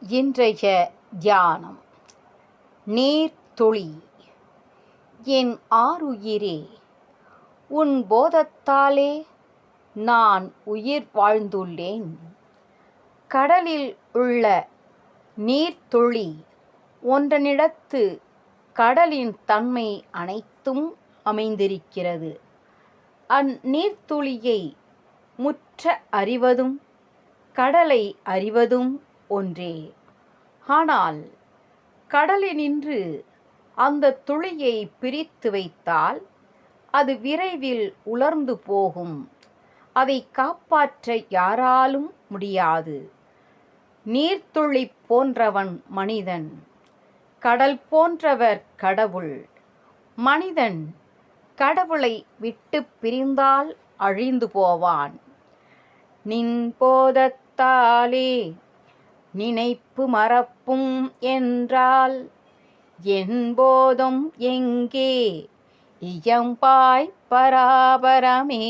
இன்றைய தியானம். நீர்த்துளி. என் ஆருயிரே, உன் போதத்தாலே நான் உயிர் வாழ்ந்துள்ளேன். கடலில் உள்ள நீர்த்துளி ஒன்றனிடத்து கடலின் தன்மை அனைத்தும் அமைந்திருக்கிறது. அந்நீர்த்துளியை முற்ற அறிவதும் கடலை அறிவதும் ஒன்றே. ஆனால் கடலினின்று அந்த துளியை பிரித்து வைத்தால் அது விரைவில் உலர்ந்து போகும். அதை காப்பாற்ற யாராலும் முடியாது. நீர்த்துளி போன்றவன் மனிதன், கடல் போன்றவர் கடவுள். மனிதன் கடவுளை விட்டு பிரிந்தால் அழிந்து போவான். நின் போதத்தாலே நினைப்பு மறப்பும் என்றால் என் போதம் எங்கே? இயம்பாய் பராபரமே.